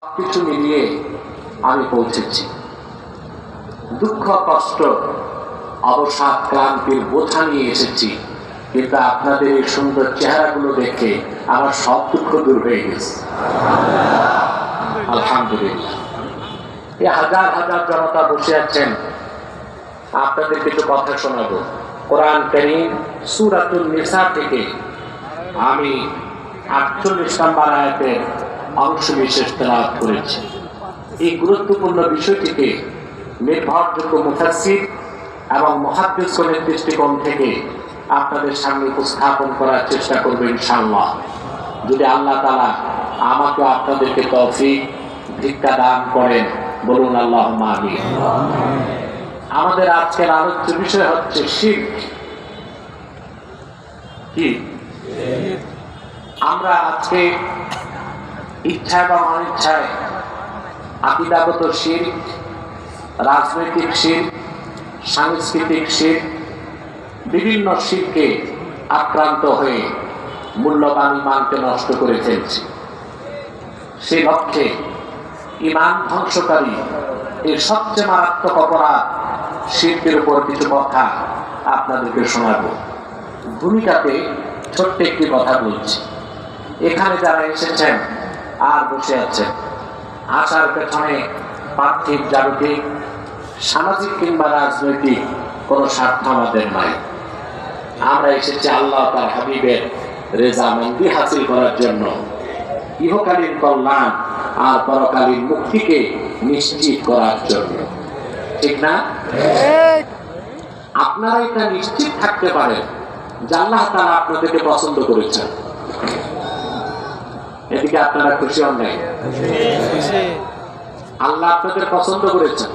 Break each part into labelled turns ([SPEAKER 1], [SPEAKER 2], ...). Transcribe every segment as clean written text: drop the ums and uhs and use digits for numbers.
[SPEAKER 1] কিছু মিলিয়ে আমি পৌঁছেছি। দুঃখ, কষ্ট, অবসাদ, ক্লান্তির বোঝা নিয়ে এসেছি, কিন্তু আপনাদের এই সুন্দর চেহারাগুলো দেখে আমার সব দুঃখ দূর হয়ে গেছে, আলহামদুলিল্লাহ। এই হাজার হাজার জনতা বসে আছেন, আপনাদের কিছু কথা শোনাবো। কোরআন কারীম সূরাতুন নিসা থেকে আমি 48 নম্বর আয়াতের অংশ বিশেষ তেলাওয়াত করেছি। এই গুরুত্বপূর্ণ বিষয়টিকে নির্ভরযোগ্য মুফাসসির এবং মুহাদ্দিসগণের দৃষ্টিকোণ থেকে আপনাদের সামনে উপস্থাপন করার চেষ্টা করব ইনশাআল্লাহ। যদি আল্লাহ তাআলা আমাকে আপনাদেরকে তৌফিক ভিক্ষা দান করেন, বলুন আল্লাহুম্মা আমিন। আমাদের আজকের আলোচ্য বিষয় হচ্ছে শিরক। কি আমরা আজকে ইচ্ছা বা অনিচ্ছায় আকীদাগত শিরক, রাজনৈতিক শিরক, সাংস্কৃতিক শিরক, বিভিন্ন শিরকে আক্রান্ত হয়ে মূল্যবান ঈমানকে নষ্ট করে ফেলছি। সেই লক্ষ্যে ঈমান ধ্বংসকারী এর সবচেয়ে মারাত্মক অপরাধ শিরকের উপর কিছু কথা আপনাদেরকে শোনাবো। ভূমিকাতে ছোট্ট একটি কথা বলছি। এখানে যারা এসেছেন আর বসে আছেন, আসার পেছনে পার্থিব, জাগতিক, সামাজিক কিংবা রাজনৈতিক কোনো স্বার্থ আমাদের নাই। আমরা এসেছি আল্লাহ তার হাবিবের রেজামন্দি হাসিল করার জন্য, ইহকালীন কল্যাণ আর পরকালীন মুক্তিকে নিশ্চিত করার জন্য, ঠিক না? আপনারা এটা নিশ্চিত থাকতে পারেন যে আল্লাহ তাআলা আপনাদেরকে পছন্দ করেছেন। এদিকে আপনারা খুশি হন নাই? আল্লাহ আপনাদের পছন্দ করেছেন।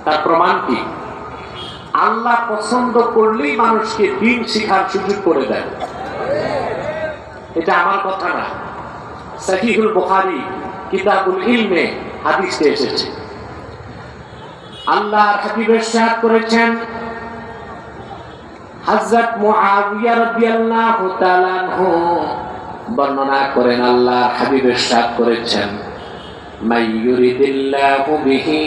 [SPEAKER 1] তার প্রমাণ কি? আল্লাহ পছন্দ করলেই মানুষকে দ্বীন শিখার সুযোগ করে দেন। এটা আমার কথা না, সহিহুল বুখারী কিতাবুল ইলমে হাদিসে এসেছে। আল্লাহর হাবিব ইরশাদ করেছেন, হযরত মুআবিয়া রাদিয়াল্লাহু তাআলা আনহু বর্ণনা করেন, আল্লাহর হাবিব ইরশাদ করেছেন, মাইয়ুরিদিল্লাহু বিহি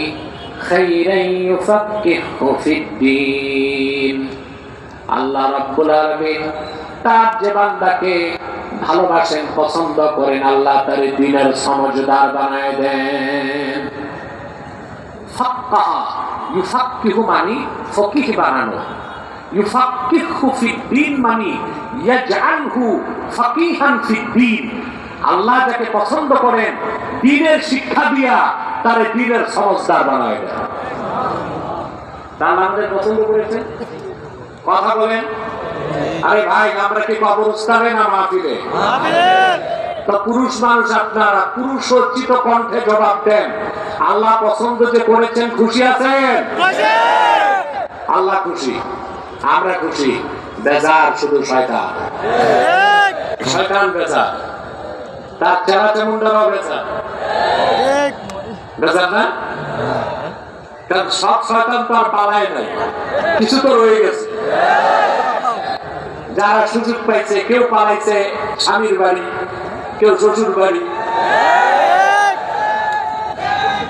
[SPEAKER 1] খাইরান ইউফাক্কিহু ফিদ্দীন। আল্লাহ রাব্বুল আলামিন তার যে বান্দাকে ভালোবাসেন, পছন্দ করেন, আল্লাহ তার দ্বীনের সমঝদার বানায় দেন। ফাক্কাহা, ইউফাক্কিহু মানে ফকিহ বানানো, ইউফাক্কিহু ফিদ্দীন মানে ইয়াজআলহু ফাকিহান ফিদ্দীন। আল্লাহ যাকে পছন্দ করেন দ্বীনের শিক্ষা দিয়া তার দ্বীনের সমঝদার বানায় দেন। আল্লাহ আমাদের পছন্দ করেছেন। কথা বলেন। আরে ভাই, আমরা কি কবরস্থানে না মাহফিলে? তো পুরুষ মানুষ আপনারা পুরুষোচিত কণ্ঠে জবাব দেন, আল্লাহ পছন্দ যে করেছেন, খুশি আছেন? আল্লাহ খুশি, আমরা খুশি। বেজার শুধু শয়তান, শয়তান বেজার, তার চেহারা চেমুন্ডারাও বেজার। বেজার না? কারণ সব শয়তান তো আর পালায় নাই, কিছু তো রয়ে গেছে। যারা সুযোগ পাইছে, কেউ পালাইছে স্বামীর বাড়ি, কেউ শ্বশুর বাড়ি,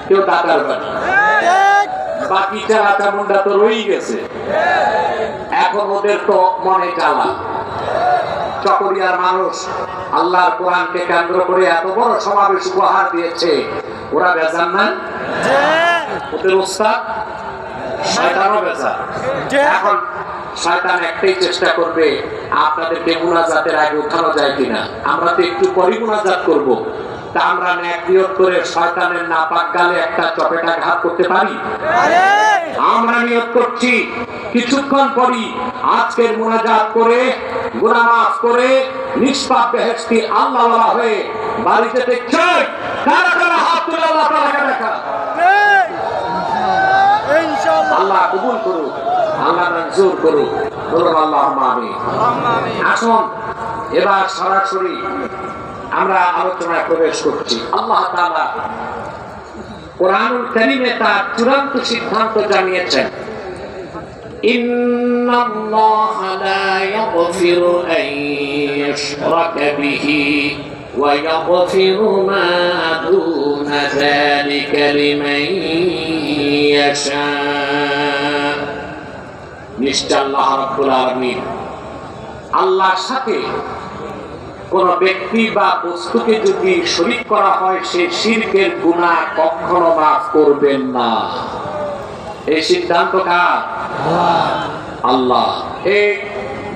[SPEAKER 1] কেউ দাদার বাড়ি, বাকি চালা চামুন্ডা তো রয়েই গেছে। এখন ওদের তো মনে জ্বালা। চকরিয়ার মানুষ আল্লাহর কোরআনকে কেন্দ্র করে এত বড় সমাবেশ উপহার দিয়েছে, ওরা বেজার না? ওদের উস্তাদ শয়তানও বেজার। এখন শয়তান একটাই চেষ্টা করবে, আপনাদেরকে মুনাজাতের আগে উঠানো যায় কিনা। আমরা তো একটু পরে মুনাজাত করব, তা আমরা নেক নিয়ত করে শয়তানের নাপাক গালে একটা চপেটাঘাত করতে পারি? আমরা নিয়ত করছি কিছুক্ষণ পরই আজকের মুনাজাত করে, গুনাহ মাফ করে, নিষ্পাপ বেহেশতি আল্লাহওয়ালা হয়ে বাড়ি যেতে চাই। কারা কারা হাত তুলে আল্লাহ তাআলাকে দেখা? ইনশাআল্লাহ। আল্লাহ কবুল করুন, আল্লাহ মঞ্জুর করুন, বলুন আল্লাহুম্মা আমিন। আসুন এবার সরাসরি আমরা আলোচনায় প্রবেশ করছি। আল্লাহ তাআলা কোরআনুল কারীমে তার চূড়ান্ত সিদ্ধান্ত জানিয়েছেন, ইন্নাল্লাহা লা ইয়াগফিরু আন ইউশরাকা বিহি ويغفر ما دون ذلك لمن يشاء নিশ্চয় আল্লাহ রাব্বুল আলামিন আল্লাহর সাথে কোন ব্যক্তি বা বস্তুকে যদি শরীক করা হয় সে শিরকের গুনাহ কখনো মাফ করবেন না। এই সিদ্ধান্ত কার? আল্লাহ। এই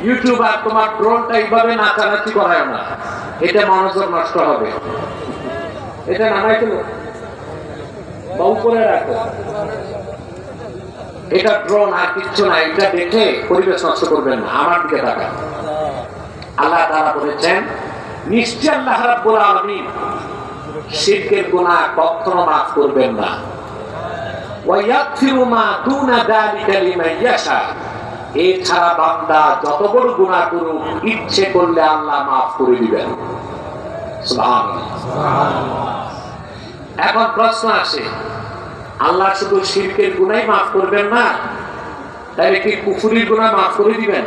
[SPEAKER 1] ইউটিউবার তোমার ড্রোনটা এইভাবে নাচানাচি করায় না, এটা মনোযোগ নষ্ট হবে। এটা নামাই তুলো বা উপরে রাখো, এটা ড্রোন আর কিচ্ছু না। এটা দেখে পরিবেশ নষ্ট করবেন না। আমার দিকে তাকান। আল্লাহ তাআলা বলেছেন নিশ্চয় আল্লাহ রাব্বুল আলামিন শিরকের গুনাহ কখনো মাফ করবেন না। ওয়া ইয়াগফিরু মা দুনা যালিকা লিমান ইয়াশা, এছাড়া বান্দা যত বড় গুনাহ করুক ইচ্ছে করলে আল্লাহ মাফ করে দিবেন। সুবহানাল্লাহ। এখন প্রশ্ন আসে, আল্লাহ শুধু শিরকের গুনাহই মাফ করবেন না, তাহলে কি কুফরির গুনাহ মাফ করে দিবেন?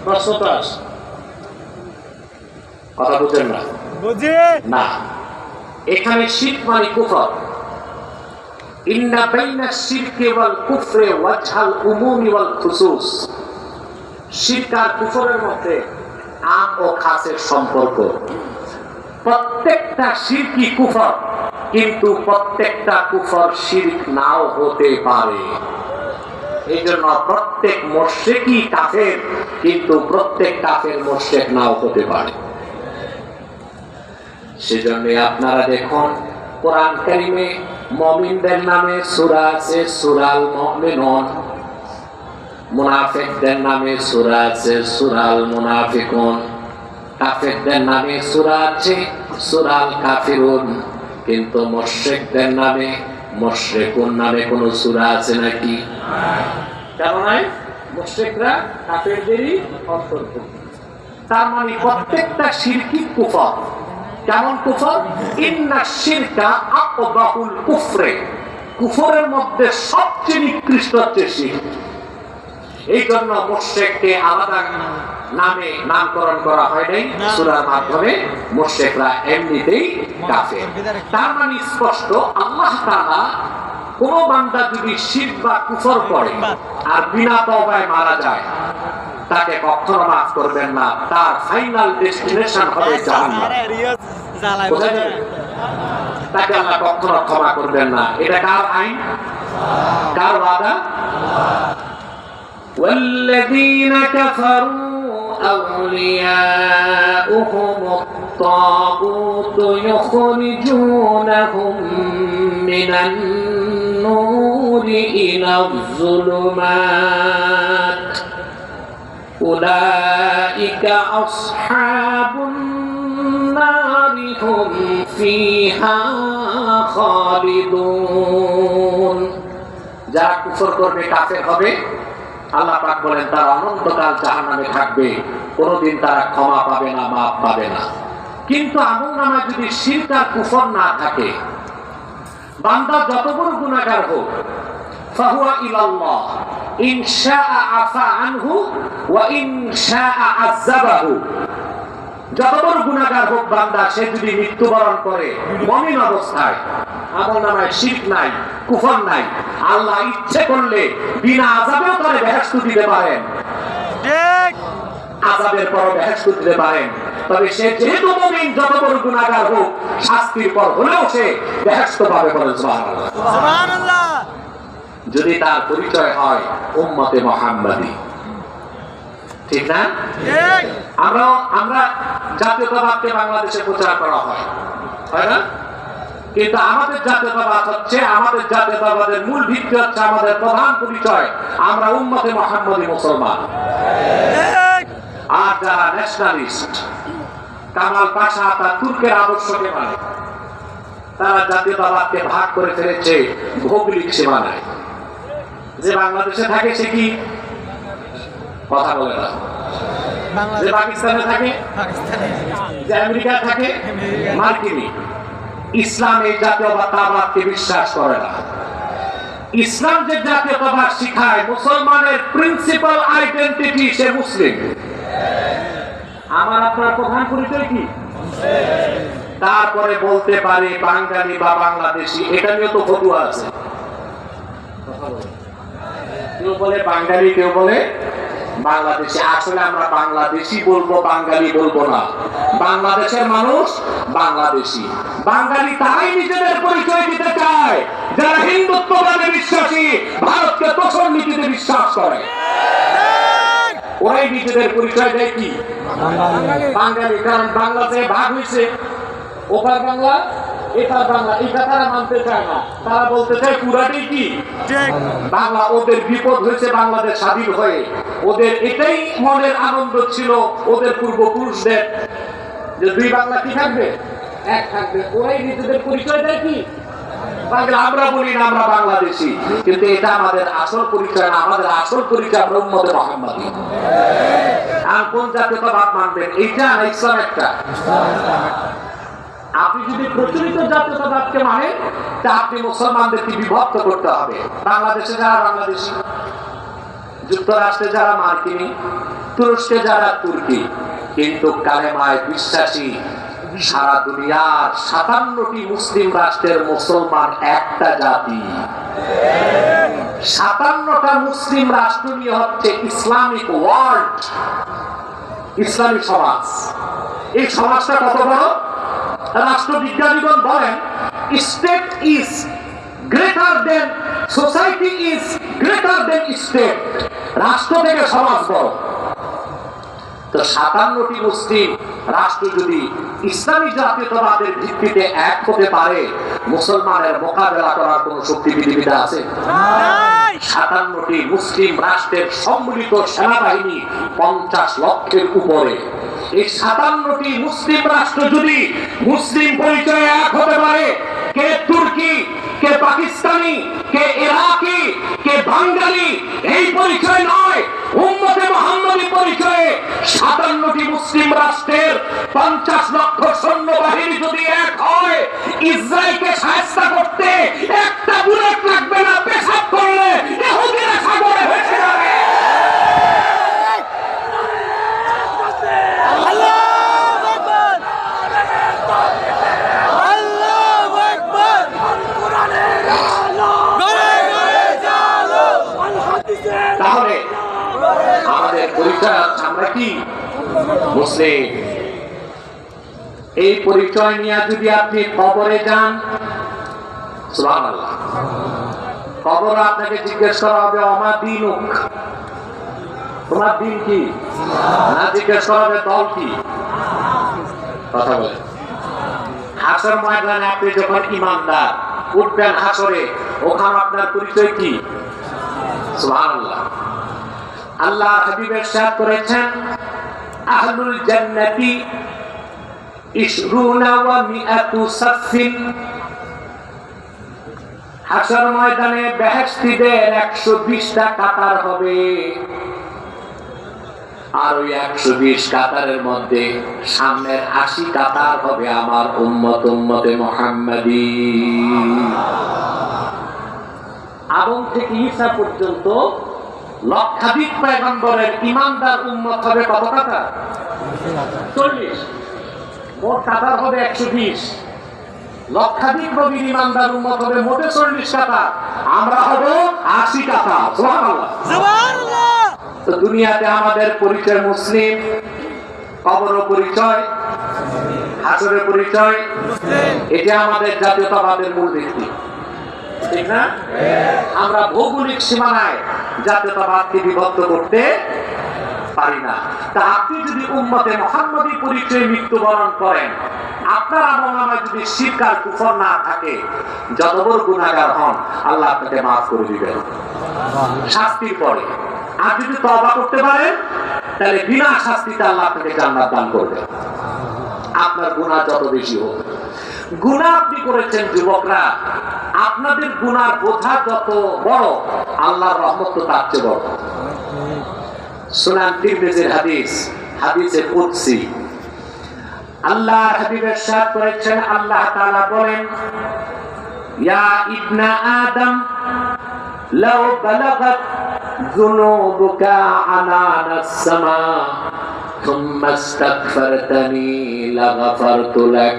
[SPEAKER 1] প্রশ্নটা আসে, কথা বুঝেন না? না, এখানে শিরক মানে কুফর। ইন্না বাইনা শিরকি ওয়াল কুফরি ওয়াজহাল উমুমি ওয়াল খুসুস, শিরক আর কুফরের মধ্যে আম ও খাসের সম্পর্ক। প্রত্যেকটা শিরকি কুফর, কিন্তু প্রত্যেকটা কুফর শিরক নাও হতে পারে। এই জন্য প্রত্যেক মুশরিকই কাফের, কিন্তু প্রত্যেক কাফের মুশরিক নাও হতে পারে। সেজন্য আপনারা দেখুন কোরআন কারিমে মুমিনদের নামে সূরা আছে, সূরাল মুমিনুন। মুনাফিকদের নামে সূরা আছে, সূরাল মুনাফিকুন। কাফেরদের নামে সূরা আছে, সূরাল কাফিরুন। কিন্তু মুশরিকদের নামে, মুশরিকুন নামে কোন সূরা আছে নাকি? কেন নাই? মুশরিকরা কাফেরদেরই অন্তর্ভুক্ত। তার মানে প্রত্যেকটা শিরকি কুফর। কেমন কুফর? ইন্না শিরকা আকবাহুল কুফরে, কুফরের মধ্যে সবচেয়ে নিকৃষ্ট হচ্ছে শিরক। এই জন্য মুশরিককে আলাদা নামে নামকরণ করা হয় নাই সূরার মাধ্যমে। মুশরিকরা এমনিতেই কাফের। তার মানে স্পষ্ট, আল্লাহ তাআলা কোন বান্দা যদি শিরক বা কুফর করে আর বিনা তওবায় মারা যায়, তাকে কখনো মাফ করবেন না। তার ফাইনাল ডেস্টিনেশন হবে জাহান্নাম। তাকে আল্লাহ কখনো ক্ষমা করবেন না। এটা কার আইন? কার ওয়াদা? والذين كفروا أولياؤهم الطاغوت يخرجونهم من النور إلى الظلمات أولئك أصحاب النار هم فيها خالدون। যারা কুফর করবে, কাফের হবে, আল্লাহ পাক বলেন তারা অনন্তকাল জাহান্নামে থাকবে, কোনদিন তারা ক্ষমা পাবে না, মাফ পাবে না। কিন্তু আমলনামায় যদি শিরক আর কুফর না থাকে, বান্দা যত বড় গুনাহগার হোক, ফাহুয়া ইলাল্লাহ ইন শাআ আফা আনহু ওয়া ইন শাআ আযাবাহু। যত বড় গুনাহগার হোক বান্দা, সে যদি মৃত্যুবরণ করে মুমিন অবস্থায়, আমলনামায় শিরক নাই, কুফর নাই, আল্লাহ ইচ্ছে করলে বিনা আযাবেও তারে বেহেশত দিতে পারেন। ঠিক, আযাবের পর বেহেশত দিতে পারেন। তবে সে যেহেতু মুমিন, যত বড় গুনাহগার হোক, শাস্তির পর হলেও সে বেহেশত পাবে। বলেন সুবহানাল্লাহ। সুবহানাল্লাহ। যদি তার পরিচয় হয় উম্মতে মুহাম্মাদী, ঠিক না? ঠিক। আমরা জাতীয়তাবাদকে বাংলাদেশে প্রচার করা হয়, হয় না? কিন্তু আমাদের জাতীয়তাবাদ হচ্ছে, আমাদের জাতীয়তাবাদের মূল ভিত্তি হচ্ছে, আমাদের প্রধান পরিচয় আমরা উম্মতে মুহাম্মাদী মুসলমান। আর যারা ন্যাশনালিস্ট, কামাল পাশা তার তুর্কের আদর্শকে মানে, তারা জাতীয়তাবাদকে ভাগ করে ফেলেছে ভৌগোলিক সীমানায়। যে বাংলাদেশে থাকে সে কি কথা বলে না, যে পাকিস্তানে থাকে, যে আমেরিকা থাকে, মার্কিনী। ইসলাম এই জাতীয়তাবাদকে বিশ্বাস করে না। ইসলাম যে জাতীয়তাবাদ শিখায়, মুসলমানের প্রিন্সিপাল আইডেন্টিটি সে মুসলিম। আমার আপনার প্রধান পরিচয় কি? তারপরে বলতে পারে বাঙালি বা বাংলাদেশি, এটা নিয়ে তো ফতুয়া আছে। কেউ বলে বাঙালি, কেউ বলে বাংলাদেশি। আসলে আমরা বাংলাদেশি বলবো, বাঙালি বলবো না। বাংলাদেশের মানুষ বাংলাদেশি। বাঙালি তারাই নিজেদের পরিচয় দিতে চায় যারা হিন্দুত্ববাদে বিশ্বাসী, ভারতকে দোষর নীতিতে বিশ্বাস করে। ওরাই নিজেদের পরিচয় দেয় কি বাঙালি। কারণ বাংলাদেশে ভাগ হয়েছে, ওপার বাংলা এপার বাংলা, এটা তারা মানতে চায় না। তারা বলতে চায় পুরাটাই কি বাংলা। ওদের বিপদ হয়েছে বাংলাদেশ স্বাধীন হয়ে। ওদের এটাই মনের আনন্দ ছিল ওদের পূর্বপুরুষদের, যে দুই বাংলা কি থাকবে, এক থাকবে। ওরাই নিজেদের পরিচয় দেয় কি বাংলা। আমরা বলি না আমরা বাংলাদেশি, কিন্তু এটা আমাদের আসল পরিচয় না। আমাদের আসল পরিচয় আমরা উম্মতে মুহাম্মাদী। আর কোন জাতীয়তাবাদ মানবেন, এইটা না ইসলাম একটা। আপনি যদি প্রচলিত জাতীয়তাবাদকে মানেন, তা আপনি মুসলমানদেরকে বিভক্ত করতে হবে। বাংলাদেশে যারা বাংলাদেশি, যুক্তরাষ্ট্রে যারা মার্কিনী, তুরস্কে যারা তুর্কি, কিন্তু কালেমায় বিশ্বাসী সারা দুনিয়ার 57টি মুসলিম রাষ্ট্রের মুসলমান একটা জাতি। 57টা মুসলিম রাষ্ট্র নিয়ে হচ্ছে ইসলামিক ওয়ার্ল্ড, ইসলামী সমাজ। এই সমাজটা কত বড়? রাষ্ট্রবিজ্ঞানীগণ বলেন state is greater than society, is greater than state. রাষ্ট্র থেকে সমাজ বড়। তো 57টি মুসলিম রাষ্ট্র যদি ইসলামী জাতীয়তাবাদের ভিত্তিতে এক হতে পারে, মুসলমানের মোকাবেলা করার কোন শক্তি পৃথিবীতে আছে? 57টি মুসলিম রাষ্ট্রের সম্মিলিত সেনাবাহিনী 50 লক্ষের উপরে। এই 57টি মুসলিম রাষ্ট্র যদি মুসলিম পরিচয়ে এক হতে পারে, কে তুর্কি, কে পাকিস্তানি, কে ইরাকি, কে বাঙালি, এই পরিচয় নয়, উম্মতে মুহাম্মাদী পরিচয়ে 57টি মুসলিম রাষ্ট্রের 50 লক্ষ সৈন্যবাহিনী যদি এক হয়, ইসরায়েলকে শায়েস্তা করতে একটা বুলেট লাগবে না। পেশাব করলে ইহুদিরা সাগরে ভেসে যাবে। তাহলে আমাদের পরিচয় আমরা কি মুসলিম। এই পরিচয় নিয়ে যদি আপনি কবরে যান, সুবহানাল্লাহ, কবর আপনাকে জিজ্ঞেস করা হবে ওমা দীনুক, তোমার দিন কি? না, জিজ্ঞেস করা হবে দল কি। কথা বলে হাসর ময়দানে আপনি যখন ইমানদার উঠবেন হাসরে, ওখানে আপনার পরিচয় কি? সুবহানাল্লাহ। আল্লাহ হাবিব ইরশাদ করেছেন আহলুল জান্নাতি 20 ওয়া 100 সাফিন। হাসর ময়দানে বেহেশতীদের 120টা কাতার হবে, আর ওই 120 কাতারের মধ্যে সামনের 80 কাতার হবে আমার উম্মত, উম্মতে মুহাম্মাদী। আদম থেকে ঈসা পর্যন্ত লক্ষাধিক পয়গম্বরের ইমানদার উম্মত হবে কত কাতার? 40। মোট কাতার হবে 120। লক্ষাধিক নবীর ইমানদার উম্মত হবে মোটে 40 কাতার। আমরা হব 80 কাতার। সুবহানাল্লাহ, সুবহানাল্লাহ। তো দুনিয়াতে আমাদের পরিচয় মুসলিম, কবর পরিচয়, হাসরের পরিচয় মুসলিম। এটা আমাদের জাতীয়তাবাদের মূল ভিত্তি, ঠিক না? আমরা ভৌগোলিক সীমানায় জাতীয়তাবাদকে বিভক্ত করতে পারি না। তা আপনি যদি উম্মতে মুহাম্মাদী পরিচয়ে মৃত্যুবরণ করেন, আপনার আমলনামায় যদি শিরক আর কুফর না থাকে, যত বড় গুনাহগার হন আল্লাহ আপনাকে মাফ করে দিবেন শাস্তির পরে। আর যদি তওবা করতে পারেন, তাহলে বিনা শাস্তিতে আল্লাহ আপনাকে জান্নাত দান করবেন, আপনার গুনাহ যত বেশি হোক। গুনাহ আপনি করেছেন যুবকরা, আপনাদের গুনার বোঝা যত বড়, আল্লাহর রহমত তো তার চেয়ে বড়। সুনান তিরমিজির হাদিস, হাদিসে কুদসি, আল্লাহর হাবিব ইরশাদ করেছেন, আল্লাহ তাআলা বলেন, ইয়া ইবনা আদম লাউ বালাগাত যুনুবুকা আনানাস সামা থুম্মা ইস্তাগফারতানি লাগাফারতু লাক